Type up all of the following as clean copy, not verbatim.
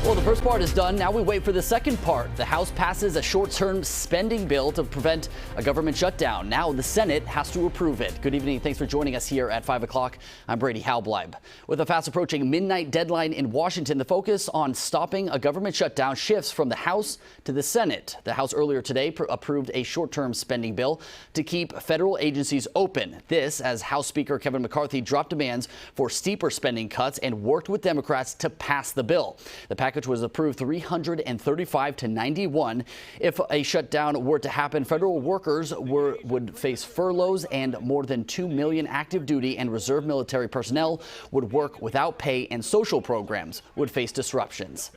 Well, the first part is done. Now we wait for the second part. The House passes a short-term spending bill to prevent a government shutdown. Now the Senate has to approve it. Good evening. Thanks for joining us here at 5 o'clock. I'm Brady Halbleib. With a fast approaching midnight deadline in Washington, the focus on stopping a government shutdown shifts from the House to the Senate. The House earlier today approved a short-term spending bill to keep federal agencies open. This as House Speaker Kevin McCarthy dropped demands for steeper spending cuts and worked with Democrats to pass the bill. The package was approved 335 to 91. If a shutdown were to happen, federal workers would face furloughs, and more than 2 million active duty and reserve military personnel would work without pay, and social programs would face disruptions.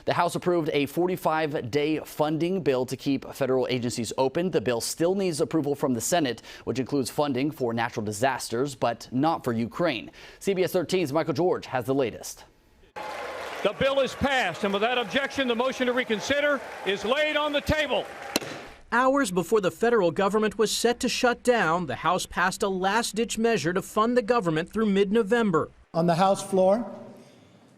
The House approved a 45-day funding bill to keep federal agencies open. The bill still needs approval from the Senate, which includes funding for natural disasters, but not for Ukraine. CBS 13's Michael George has the latest. The bill is passed, and without objection, the motion to reconsider is laid on the table. Hours before the federal government was set to shut down, the House passed a last-ditch measure to fund the government through mid-November. On the House floor,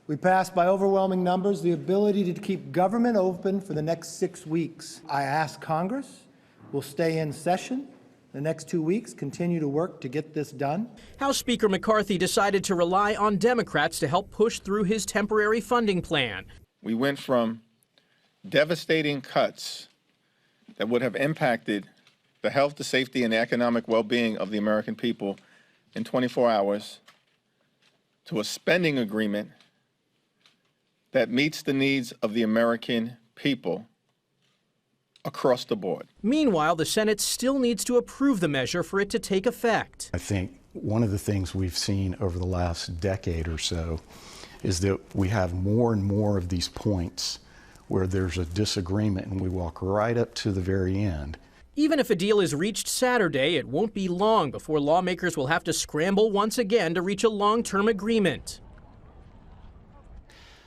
we passed by overwhelming numbers the ability to keep government open for the next 6 weeks. I ask Congress will stay in session the next 2 weeks, continue to work to get this done. House Speaker McCarthy decided to rely on Democrats to help push through his temporary funding plan. We went from devastating cuts that would have impacted the health, the safety, and the economic well-being of the American people in 24 hours to a spending agreement that meets the needs of the American people across the board. Meanwhile, the Senate still needs to approve the measure for it to take effect. I think one of the things we've seen over the last decade or so is that we have more and more of these points where there's a disagreement and we walk right up to the very end. Even if a deal is reached Saturday, it won't be long before lawmakers will have to scramble once again to reach a long-term agreement.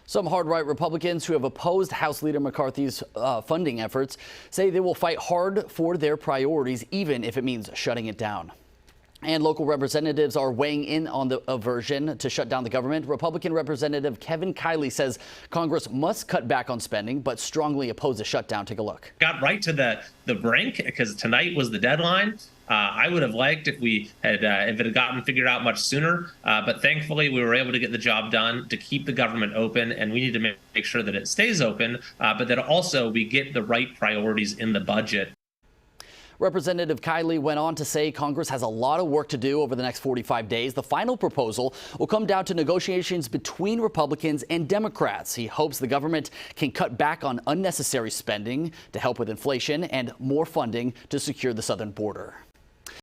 Some hard-right Republicans who have opposed House Leader McCarthy's funding efforts say they will fight hard for their priorities, even if it means shutting it down. And local representatives are weighing in on the aversion to shut down the government. Republican Representative Kevin Kiley says Congress must cut back on spending, but strongly oppose a shutdown. Take a look. Got right to the brink because tonight was the deadline. I would have liked if we had if it had gotten figured out much sooner, but thankfully we were able to get the job done to keep the government open, and we need to make sure that it stays open, but that also we get the right priorities in the budget. Representative Kiley went on to say Congress has a lot of work to do over the next 45 days. The final proposal will come down to negotiations between Republicans and Democrats. He hopes the government can cut back on unnecessary spending to help with inflation and more funding to secure the southern border.